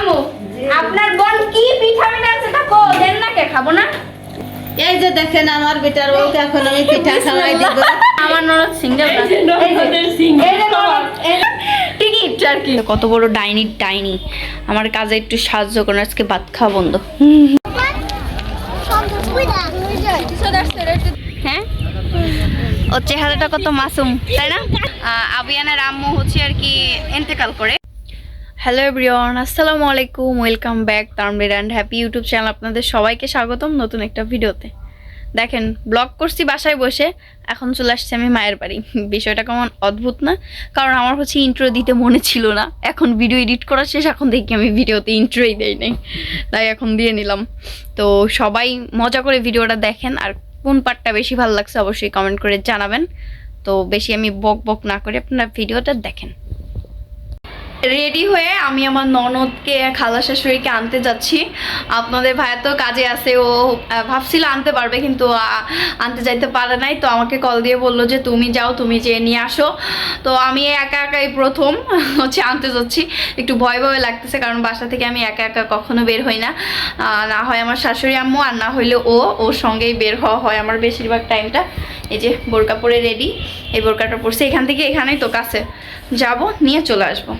আমু আপনার বোন কি পিঠা বানাচ্ছে তা কো দেন না কে খাবো না। এই যে দেখেন আমার বেটার বউকে এখন আমি পিঠা খাওয়াই দিব। আমার ননদ সিঙ্গেল টিকিট আর কি। কত বড় ডাইনি আমার কাজে একটু সাহায্য করুন, আজকে ভাত খাওয়া বন্ধ। হ্যাঁ ওর চেহারাটা কত মাসুম তাই না। আবিয়ানের আম্মু হচ্ছে আর কি ইন্তেকাল করে। হ্যালো এভরিওয়ান, আসসালামু আলাইকুম, welcome back Tanvir and happy YouTube channel. আপনাদের সবাইকে স্বাগতম নতুন একটা ভিডিওতে। দেখেন ব্লগ করছি বাসায় বসে, এখন চলে আসছে আমি মায়ের বাড়ি। বিষয়টা কেমন অদ্ভুত না? কারণ আমার হচ্ছে ইন্ট্রো দিতে মনে ছিল না, এখন ভিডিও এডিট করা শেষ, এখন দেখি আমি ভিডিওতে ইন্ট্রোই দেই নাই, তাই এখন দিয়ে নিলাম। তো সবাই মজা করে ভিডিওটা দেখেন, আর কোন পার্টটা বেশি ভালো লাগছে অবশ্যই কমেন্ট করে জানাবেন। তো বেশি আমি বক বক না করে আপনারা ভিডিওটা দেখেন। রেডি হয়ে আমি আমার ননদকে খালা শাশুড়িকে আনতে যাচ্ছি। আপনাদের ভাইয়া তো কাজে আছে, ও ভাবছিল আনতে পারবে কিন্তু আনতে যাইতে পারে নাই। তো আমাকে কল দিয়ে বললো যে তুমি যাও, তুমি যেয়ে নিয়ে আসো। তো আমি একা একাই প্রথম হচ্ছে আনতে যাচ্ছি। একটু ভয় ভয় লাগতেছে, কারণ বাসা থেকে আমি একা একা কখনো বের হই না। না হয় আমার শাশুড়ি আম্মু, আর না হইলে ওর সঙ্গেই বের হওয়া হয় আমার বেশিরভাগ টাইমটা। এই যে বোরকা পরে রেডি, এই বোরকাটা পরছে, এখান থেকে এখানেই তো কাছে, যাব নিয়ে চলে আসবো।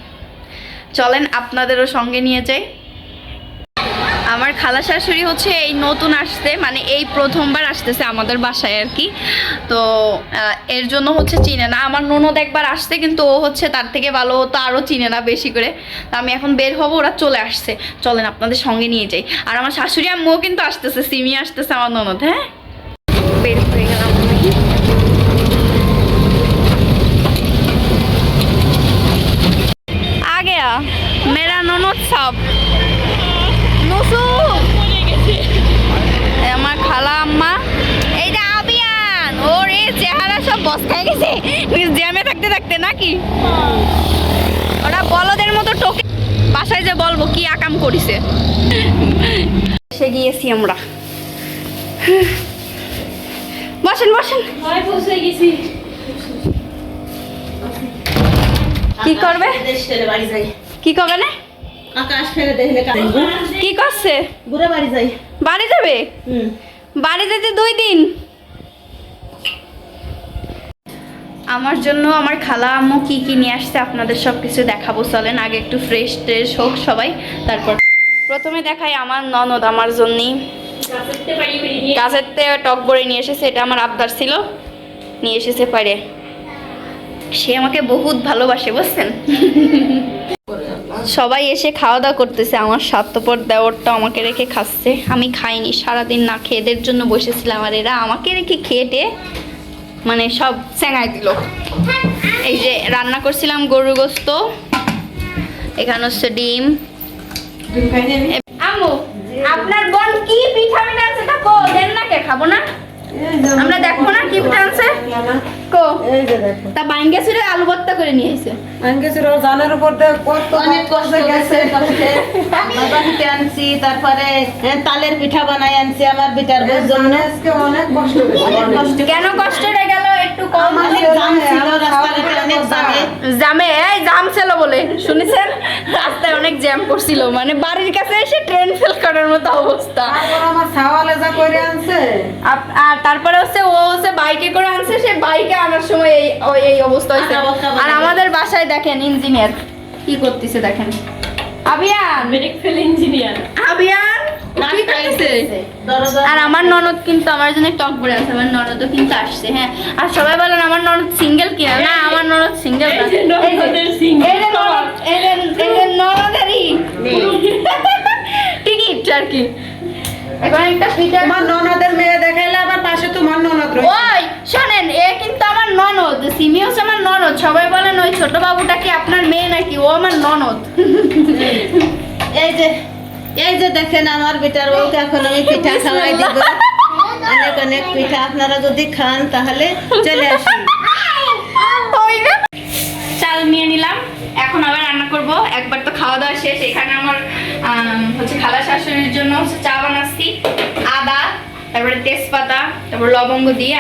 চলেন আপনাদেরও সঙ্গে নিয়ে যাই। আমার খালা শাশুড়ি হচ্ছে এই নতুন আসতে, মানে এই প্রথমবার আসতেছে আমাদের বাসায় আর কি। তো এর জন্য হচ্ছে চিনে না। আমার ননদ একবার আসছে, কিন্তু ও হচ্ছে তার থেকে ভালো, ও তো আরও চিনে না বেশি করে। তো আমি এখন বের হবো, ওরা চলে আসছে, চলেন আপনাদের সঙ্গে নিয়ে যাই। আর আমার শাশুড়ি আম্মুও কিন্তু আসতেছে, সিমি আসতেছে আমার ননদ। হ্যাঁ বের হয়ে গেলাম। मेरा ननद साहब नुसু আমার খালা আম্মা, এই যে আবিয়ান, ওর এই চেহারা সব বস খাই গেছে জ্যামে থাকতে থাকতে নাকি। ওরা বলদের মতো টোকে, বাসায় যে বলবো কি আকাম করিছে। এসে গিয়েছি আমরা, বসেন বসেন। কি করবে কি করবে না আকাশ ফেলে দেখলে কি করছে? ঘুরে বাড়ি যাই। বাড়ি যাবে? বাড়ি যেতে 2 দিন। আমার জন্য আমার খালা আম্মু কি কি নিয়ে আসছে আপনাদের সব কিছু দেখাবো। চলেন আগে একটু ফ্রেশ ট্রেশ হোক সবাই, তারপর প্রথমে দেখাই আমার ননদ আমার জন্য গাছের থেকে টক বড়ি নিয়ে এসেছে। এটা আমার আবদার ছিল, নিয়ে এসেছে পারে। সে আমাকে বহুত ভালোবাসে বুঝছেন। সবাই এসে খাওয়া দাওয়া করতেছে, আমার স্বার্থপর দেওরটা আমাকে রেখে খাচ্ছে। আমি খাইনি, সারাদিন না খেয়ে এদের জন্য বসেছিলাম, আর এরা আমাকে রেখে খেয়ে মানে সব স্যাঙাই দিল। এই যে রান্না করছিলাম গরুর গোস্ত, এখানে হচ্ছে ডিম। আম্মু আপনার বোন কি পিঠা বানাচ্ছে তা কো দেন না কে খাবো না। আমরা দেখবো না কি পিঠা আনছে কো। এই যে দেখো, তা বাইঙ্গা ছিল আলু ভর্তা করে নিয়ে এসে। আঙ্গে ছিল জানার উপর কত অনেক কষ্ট গেছে। বাবাকে আনছি, তারপরে তালের পিঠা বানাই আনছি আমার বিটার বউর জন্য। আজকে অনেক কষ্ট হয়েছে। কেন কষ্ট হয়ে গেল একটু কম? অনেক জাম ছিল রাস্তাঘাটে, অনেক জামে এই জাম ছিল বলে শুনেছেন, রাস্তায় অনেক জ্যাম পড়ছিল, মানে বাড়ির কাছে এসে ট্রেন ফেল করার মতো অবস্থা। তারপর আমার সাওয়ালে যা করে আনছে, আর তারপরে হচ্ছে ও হচ্ছে বাইকে করে আনছে, সে বাইকে আনার সময় এই অবস্থা হয়েছে। আর আমাদের বাসায় দেখেন ইঞ্জিনিয়ার কি করতেছে, দেখেন আবিয়ান ব্রেক ফেল ইঞ্জিনিয়ার আবিয়ান কি করতেছে। আর আমার ননদ কিন্তু আমার জন্য টক বড়ে আছে, আমার ননদও কিন্তু আসছে। হ্যাঁ, আর সবাই বলেন আমার ননদ সিঙ্গেল কিনা, না আমার ননদ সিঙ্গেল না, ননদেরই টিকিট আর কি। এখন একটা পিঠা আমার ননদের মেয়ে দেখাইলে আবার পাশে তোমার ননদ রয়েছে। ওই শোনেন, এ কিন্তু আমার ননদ, সিমি হচ্ছে আমার ননদ। সবাই বলেন ওই ছোট বাবুটা কি আপনার মেয়ে নাকি, ও আমার ননদ। এই যে দেখেন আমার বেটার বউকে এখন আমি পিঠা খাওয়াই দিব। অনেক অনেক পিঠা, আপনারা যদি খান তাহলে চলে আসুন। চাল নিয়ে নিলাম, এখন আবার রান্না করব। একবার তো খাওয়া দাওয়া শেষ। এখানে আমার হচ্ছে খালা শাশুড়ির জন্য হচ্ছে চা বানাচ্ছি, আদা, তারপরে তেজপাতা, তারপর লবঙ্গ দিয়ে।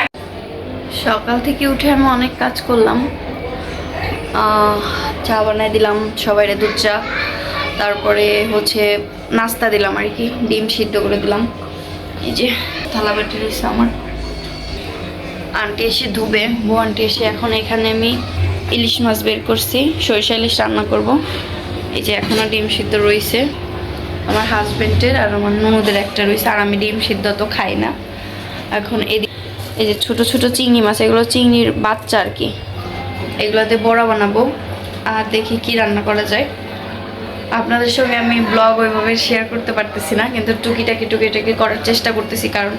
সকাল থেকে উঠে আমি অনেক কাজ করলাম। চা বানাই দিলাম সবাইরে, দুধ চা। তারপরে হচ্ছে নাস্তা দিলাম আর কি, ডিম সিদ্ধ করে দিলাম। এই যে থালা বাটি রয়েছে আমার। আন্টি এসে ধুবে, বউ আন্টি এসে। এখন এখানে আমি ইলিশ মাছ বের করছি, সরিষা ইলিশ রান্না করব। এই যে এখনও ডিম সিদ্ধ রয়েছে আমার হাজবেন্ডের আর আমার ননদের একটা রয়েছে, আর আমি ডিম সিদ্ধ তো খাই না। এখন এই যে ছোট ছোট চিংড়ি মাছ, এগুলো চিংড়ির বাচ্চা আর কি, এগুলোতে বড়া বানাবো। আর দেখি কি রান্না করা যায়। আপনাদের সঙ্গে আমি ব্লগ ওইভাবে শেয়ার করতে পারতেছি না, কিন্তু টুকিটাকি করার চেষ্টা করতেছি, কারণ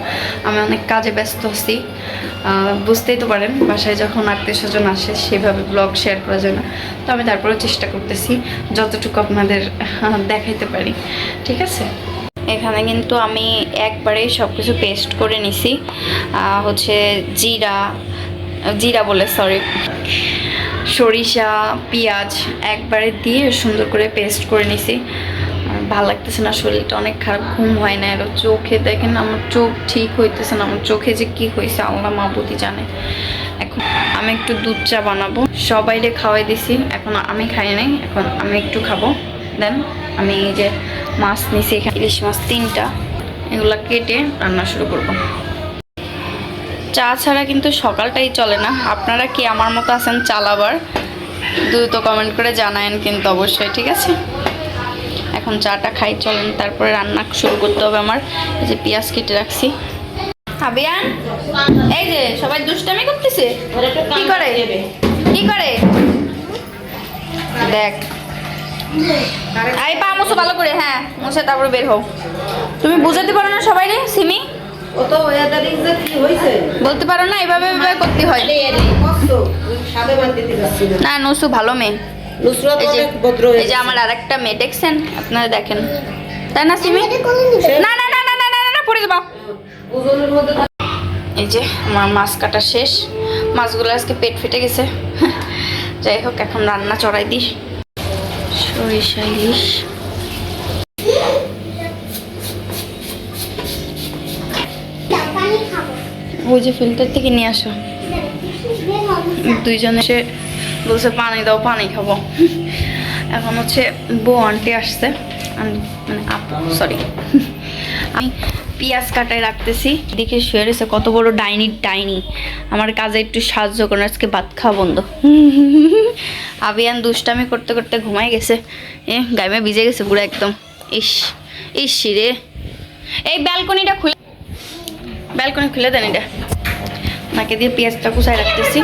আমি অনেক কাজে ব্যস্ত আছি। বুঝতেই তো পারেন, বাসায় যখন আত্মীয় স্বজন আসে সেভাবে ব্লগ শেয়ার করা যায় না। তো আমি তারপরেও চেষ্টা করতেছি যতটুকু আপনাদের দেখাইতে পারি, ঠিক আছে। এখানে কিন্তু আমি একবারেই সব কিছু পেস্ট করে নিছি। হচ্ছে জিরা বলে সরি, সরিষা, পেঁয়াজ একবারে দিয়ে সুন্দর করে পেস্ট করে নিছি। আর ভালো লাগতেছে না, শরীরটা অনেক খারাপ, ঘুম হয় না। আর চোখে দেখেন আমার চোখ ঠিক হইতেছে না, আমার চোখে যে কি হয়েছে আল্লাহ মাবুদি জানে। এখন আমি একটু দুধ চা বানাবো, সবাইরে খাওয়াই দিছি, এখন আমি খাই নাই, এখন আমি একটু খাবো। দেন আমি এই যে মাছ নিছি, এখানে ইলিশ মাছ 3টা, এগুলা কেটে রান্না শুরু করবো। চা ছাড়া কিন্তু সকালটাই চলে না। আপনারা কি আমার মতো আছেন চালাবার? দ্রুত কমেন্ট করে জানায়েন কিন্তু অবশ্যই, ঠিক আছে। এখন চাটা খাই, চলেন, তারপরে রান্না শুরু করতে হবে আমার। এই যে পেঁয়াজ কেটে রাখছি। আবিয়ান, এই যে সবাই দুষ্টামি করতেছে, কি করে দেখ। আই পা মুছো ভালো করে, হ্যাঁ মুছে তারপরে বের হও। তুমি বুঝাতে পারো না সবাই রে সিমি? ও তো ওয়াদারিং যে কি হইছে বলতে পারো না, এভাবে করতে হয়। কষ্ট সাদে বানতে দিচ্ছি না, নসু ভালো মেয়ে। নুসরাত অনেক ভদ্র এই যে আমার আরেকটা মেয়ে দেখছেন আপনারা, দেখেন, তাই না সিমি? না না না না না না না, পড়ে যাবা। ওজনের মধ্যে এই যে আমার মাছ কাটা শেষ, মাছগুলো আজকে পেট ফেটে গেছে। যাই হোক, এখন রান্না চড়াই দিই। সরিষা ইলিশ, ওই যে ফিল্টার থেকে নিয়ে আসো। দুইজনে এসে বলছে পানি দাও, পানি খাবো। এখন হচ্ছে বউ আন্টি আসছে, মানে আপু সরি। আমি পেঁয়াজ কাটায় রাখতেছি, দেখে শুয়ে রয়েছে কত বড় ডাইনি। আমার কাজে একটু সাহায্য করেন, আজকে ভাত খাওয়া বন্ধ। আবিয়ান দুষ্টামি করতে করতে ঘুমাই গেছে, গায়ে ভিজে গেছে পুরো একদম। ইস রে, এই ব্যালকনিটা খুলে দেন, এটা নাকে দিয়ে পেঁয়াজটা কুচায় রাখতেছি।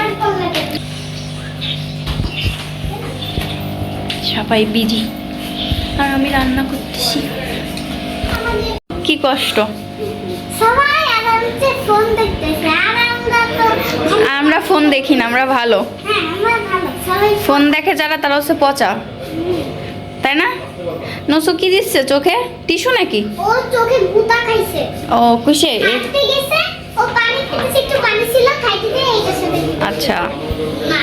সবাই বিজি আর আমি রান্না করতেছি, কি কষ্ট। আমরা ফোন দেখি না, আমরা ভালো। ফোন দেখে যারা তারা হচ্ছে পচা, তাই না? নসু কি দিচ্ছে চোখে? টিস্যু নাকি? ও চোখে গুতা খাইছে। ও কুশে খাইতে গেছে, ও পানি খেতেছে, একটু পানি ছিল, খাইতে দিয়ে এইটা সাথে। আচ্ছা, মা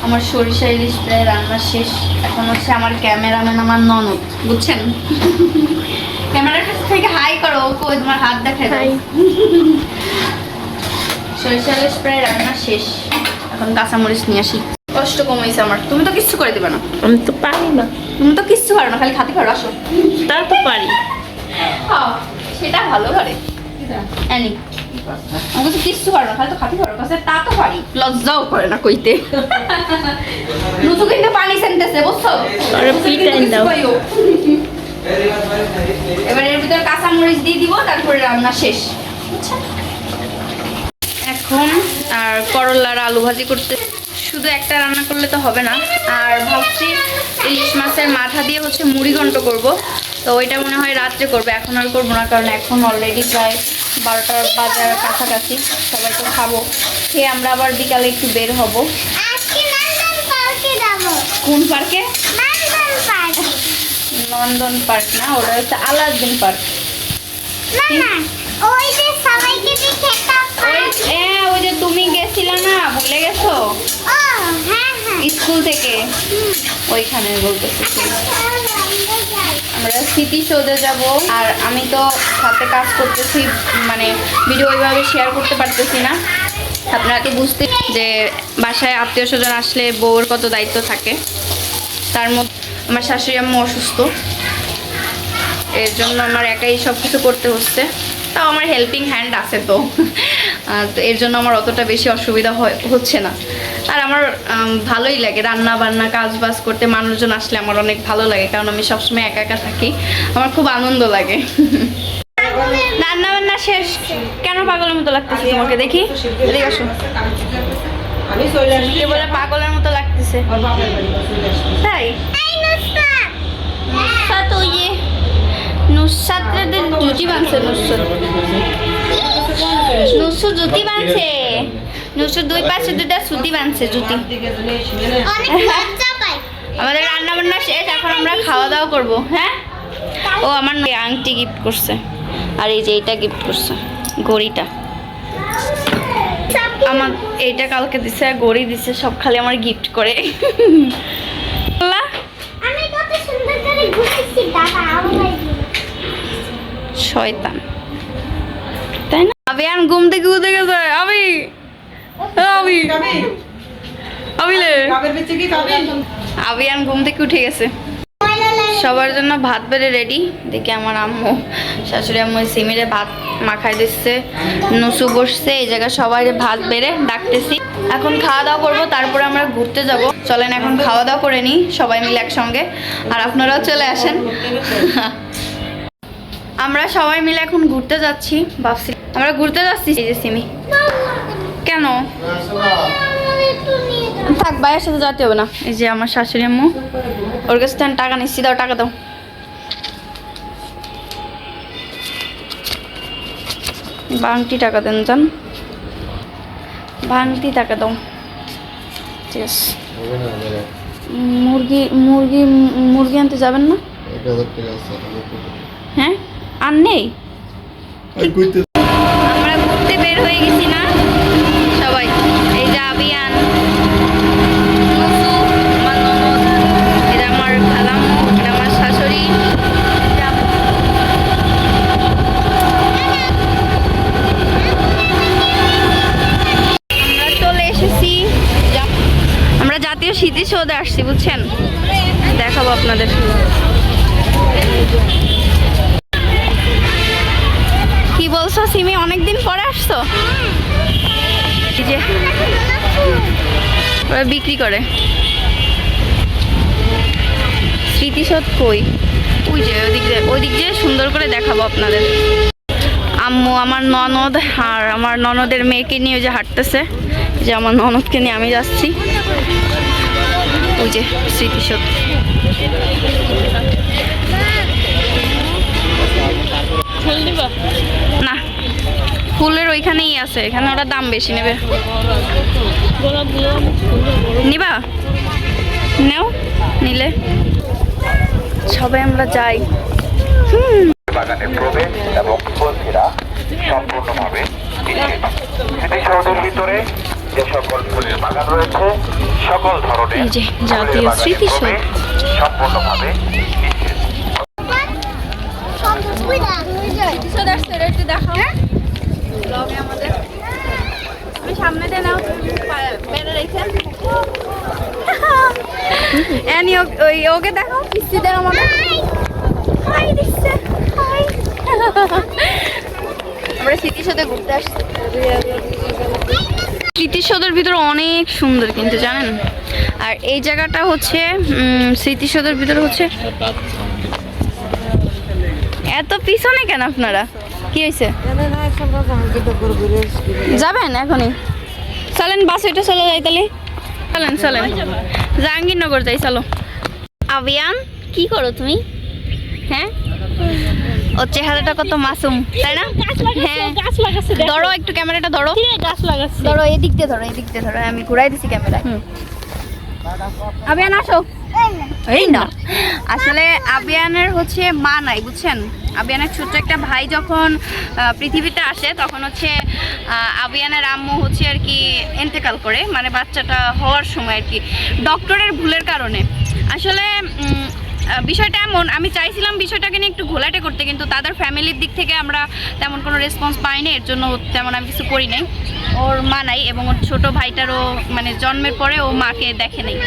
আমার সরিষা ইলিশ প্রায় রান্না শেষ। এখন হচ্ছে আমার ক্যামেরাম্যান আমার ননদ, বুঝছেন? ক্যামেরার কাছ থেকে হাই করো, কই তোমার হাত দেখাই দাও। সরিষা ইলিশ প্রায় রান্না শেষ, এখন কাঁচামরিচ নিয়ে আসি। কষ্ট কমেছে আমার, তুমি তো কিচ্ছু করে দিবে না। আমি তো পারি না। তুমি তো কিচ্ছু পারো না, খালি খাতে পারো। আসো, তা তো পারি। সেটা ভালো করে অ্যানি, আমি তো কিচ্ছু পারো না, খালি তো খাতে পারো। কাছে তা তো পারি, লজ্জাও করে না কইতে। নতুন কিন্তু পানি সেনতেছে, বুঝছো? আরে পিটাই দাও। এবার এর ভিতরে কাঁচা মরিচ দিয়ে দিব, তারপরে রান্না শেষ। এখন আর করলার আলু ভাজি করতে, শুধু একটা রান্না করলে তো হবে না। আর ভাবছি ইলিশ মাছের মাথা দিয়ে হচ্ছে মুড়ি ঘন্ট করব, তো ওইটা মনে হয় রাত্রে করবো, এখন আর করবো না, কারণ এখন অলরেডি প্রায় 12টার বাজার কাছাকাছি। সবাই তো খাবো, খেয়ে আমরা আবার বিকালে একটু বের হব। আজকে নন্দন পার্কে যাব। কোন পার্কে? নন্দন পার্ক। নন্দন পার্ক না, ওটা হচ্ছে আলাউদ্দিন পার্ক। না ওই যে সবাইকে দেখে একটা পার্ক। ওই যে তুমি গেছিলে না, ভুলে গেছো? ও হ্যাঁ হ্যাঁ, স্কুল থেকে ওইখানে বলতেছি। আমরা স্মৃতিসৌধে যাব। আর আমি তো হাতে কাজ করতেছি, মানে ভিডিও ওইভাবে শেয়ার করতে পারতেছি না। আপনারা তো বুঝতে যে বাসায় আত্মীয় স্বজন আসলে বউর কত দায়িত্ব থাকে, তার মধ্যে আমার শাশুড়ি আম্মু অসুস্থ, এর জন্য আমার একাই সব কিছু করতে হচ্ছে। তাও আমার হেল্পিং হ্যান্ড আছে তো তো এর জন্য আমার অতটা বেশি অসুবিধা হচ্ছে না। আর আমার ভালোই লাগে রান্না বান্না কাজ বাজ করতে, মানুষজন আসলে আমার অনেক ভালো লাগে, কারণ আমি সবসময় একা একা থাকি, আমার খুব আনন্দ লাগে। রান্না বান্না শেষ, কেন পাগলের মতো লাগতেছে তোমাকে? দেখি এদিকে আসো। আমি চলে আসছি। কে বলে পাগলের মতো লাগতেছে? তাই নুসরাত, ওই যে নুসরাতের জুতি বানছে, নুসরাত জুতি বানছে, নুসরাত দুই পাশে দুটা সুতি বানছে, জুতি। অনেক লজ্জা পাই। আমাদের রান্না বান্না শেষ, এখন আমরা খাওয়া দাওয়া করবো। হ্যাঁ, ও আমার আংটি গিফট করছে, আর এই যে এইটা গিফট করছে, ঘড়িটা আমার, এইটা কালকে দিছে, ঘড়ি দিছে, সব খালি আমার গিফট করে। আমি কত সুন্দর করে ঘুরতেছি দাদা আমার। শয়তান, তাই না? আবিয়ান ঘুম থেকে উঠে গেছে। আবিয়ান ঘুম থেকে উঠে গেছে। সবার জন্য ভাত বেড়ে রেডি। দেখি আমার আম্মু, শাশুড়ি আম্মু সিমিরে ভাত মাখাই দিচ্ছে, নুসু বসছে এই জায়গায়, সবাই ভাত বেড়ে ডাকতেছি। এখন খাওয়া দাওয়া করবো, তারপরে আমরা ঘুরতে যাব। চলেন এখন খাওয়া দাওয়া করে নিই সবাই মিলে একসঙ্গে, আর আপনারাও চলে আসেন। আমরা সবাই মিলে এখন ঘুরতে যাচ্ছি, ভাবছি আমরা ঘুরতে যাচ্ছি। এই যে সিমি, কেন থাক, ভাইয়ের সাথে যেতে হবে না। এই যে আমার শাশুড়ি আম্মু, ওর কাছে তো টাকা নিচ্ছি, দাও টাকা দাও। ভাঙতি টাকা দেন যান, ভাঙতি টাকা দাও। ঠিক আছে, মুরগি মুরগি মুরগি আনতে যাবেন না? হ্যাঁ, আর নেই। আমরা ঘুরতে বের হয়ে গেছি না সবাই। এই যে আবিয়ান, নুসু, আমার ননদ, এটা আমার খালাম্মু, এটা আমার শাশুড়ি। আমরা চলে এসেছি, আমরা জাতীয় স্মৃতিসৌধে আসছি, বুঝছেন? দেখাবো আপনাদের। কি বলছো সিমি, অনেকদিন পরে আসছো? এই যে ওরা বিক্রি করে। স্মৃতিসৌধ কই? ওই যে ওই দিক দিয়ে সুন্দর করে দেখাবো আপনাদের। আম্মু, আমার ননদ আর আমার ননদের মেয়েকে নিয়ে ওই যে হাঁটতেছে, যে আমার ননদকে নিয়ে আমি যাচ্ছি। ওই যে স্মৃতিসৌধ। না, ফুলের ওইখানেই আছে, এখানে ওরা দাম বেশি নেবে। নিবা? নেও, নিলে সবাই আমরা যাই। বাগানে প্রবেশ এবং ফুলঘেরা সম্পূর্ণভাবে নিষেধ। স্মৃতিসৌধের ভিতরে যে সকল ফুলের বাগান রয়েছে সকল ধরনের এই যে জাতীয় স্মৃতিসৌধ সম্পূর্ণভাবে নিষেধ। সামনে দিয়ে নাও, বেড়ে রেখে ওকে দেখো, কিস্তিদের আমাদের আমরা স্মৃতিসৌধে ঘুরতে আসছি। স্মৃতিসৌধের ভিতরে অনেক সুন্দর কিন্তু, জানেন? আর এই জায়গাটা হচ্ছে স্মৃতিসৌধের ভিতরে হচ্ছে। এত পিছনে কেন আপনারা? কি হয়েছে? যাবেন এখনই? চলেন, বাস এটা চলে যাই তাহলে। চলেন চলেন, জাহাঙ্গীরনগর যাই, চলো। আবিয়ান, কি করো তুমি? হ্যাঁ, ও চেহারাটা কত মাসুম, তাই না? হ্যাঁ, ধরো একটু ক্যামেরাটা, ধরো গাছ লাগাচ্ছি, ধরো এদিক দিয়ে ধরো, এদিক দিয়ে ধরো, আমি ঘুরাই দিছি ক্যামেরা। আবিয়ান আসো। এই না, আসলে আবিয়ানের হচ্ছে মা নাই, বুঝছেন? আবিয়ানের ছোট্ট একটা ভাই যখন পৃথিবীতে আসে, তখন হচ্ছে আবিয়ানের আম্মু হচ্ছে আর কি ইন্তেকাল করে, মানে বাচ্চাটা হওয়ার সময় আর কি, ডক্টরের ভুলের কারণে। আসলে বিষয়টা এমন, আমি চাইছিলাম বিষয়টাকে নিয়ে একটু ঘোলাটে করতে, কিন্তু তাদের ফ্যামিলির দিক থেকে আমরা তেমন কোনো রেসপন্স পাইনি, এর জন্য তেমন আমি কিছু করি নাই। ওর মা নাই এবং ওর ছোটো ভাইটারও মানে জন্মের পরে ও মাকে দেখে নেই,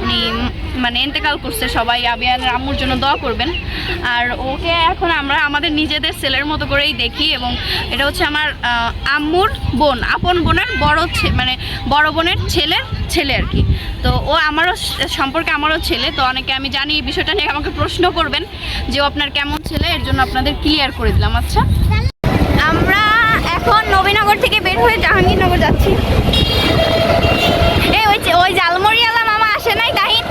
উনি মানে ইন্তেকাল করছে। সবাই আবিয়ানের আম্মুর জন্য দোয়া করবেন। আর ওকে এখন আমরা আমাদের নিজেদের ছেলের মতো করেই দেখি, এবং এটা হচ্ছে আমার আম্মুর বোন, আপন বোনের মানে বড় বোনের ছেলে আর কি। তো ও আমারও সম্পর্কে আমারও ছেলে। তো অনেকে আমি জানি এই বিষয়টা নিয়ে আমাকে প্রশ্ন করবেন যে ও আপনার কেমন ছেলে, এর জন্য আপনাদের ক্লিয়ার করে দিলাম। আচ্ছা, আমরা এখন নবীনগর থেকে বের হয়ে জাহাঙ্গীরনগর যাচ্ছি। ওই জালমরিয়ালা মামা আসে নাই তাহিন,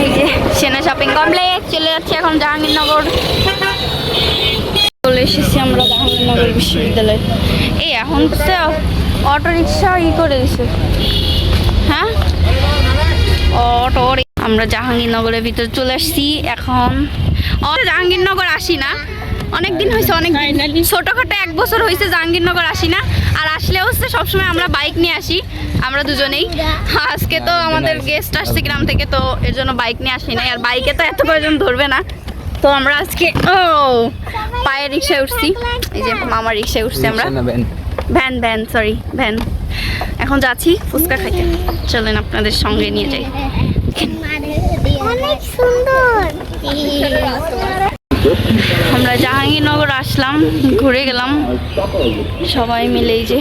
এই যে সেনা শপিং কমপ্লেক্স। চলে যাচ্ছি এখন জাহাঙ্গীরনগর। চলে এসেছি আমরা জাহাঙ্গীরনগর বিশ্ববিদ্যালয়ে। এই এখন তো অটো রিক্সা করে দিছে। হ্যাঁ, অটো। আমরা জাহাঙ্গীরনগরের ভিতরে চলে আসছি এখন। জাহাঙ্গীরনগর আসি না অনেক দিন হয়েছে, অনেক ছোটোখাটো 1 বছর হয়েছে জাহাঙ্গীরনগর আসি না। আর আসলে হচ্ছে সবসময় আমরা বাইক নিয়ে আসি, আমরা দুজনেই। আজকে তো আমাদের গেস্ট আসছে গ্রাম থেকে, তো এর জন্য বাইক নিয়ে আসি নাই। আর বাইকে তো এত কয়জন ধরবে না, তো আমরা আজকে পায়ে রিক্সায় উঠছি। এই যে মামার রিক্সায় উঠছি আমরা, ভ্যান। এখন যাচ্ছি ফুচকা খাইতে। চলেন আপনাদের সঙ্গে নিয়ে যাই। অনেক সুন্দর। আমরা জাহাঙ্গীরনগর আসলাম, ঘুরে গেলাম সবাই মিলে। এই যে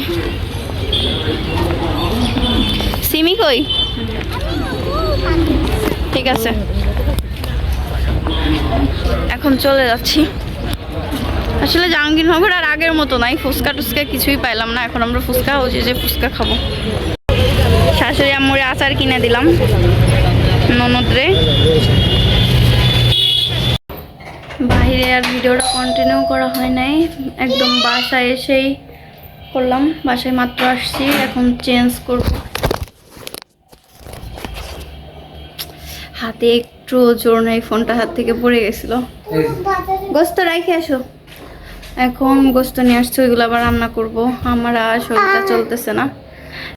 সিমি কই, ঠিক আছে এখন চলে যাচ্ছি। আসলে জাহাঙ্গীরনগর আর আগের মতো নাই, ফুচকা টুচকা কিছুই পাইলাম না। এখন আমরা ফুচকা যে ফুচকা খাবো। শাশুড়ি আম্মুরে আচার কিনে দিলাম ননদরে। বাইরে আর ভিডিওটা কন্টিনিউ করা হয় নাই, একদম বাসায় এসেই করলাম। বাসায় মাত্র আসছি, এখন চেঞ্জ করব। হাতে একটু জোর নেই, ফোনটা হাত থেকে পড়ে গেছিল। গোস্ত রাখে আসো, এখন গোস্ত নিয়ে আসছে, ওইগুলো আবার রান্না করব। আমার আর শরীরটা চলতেছে না।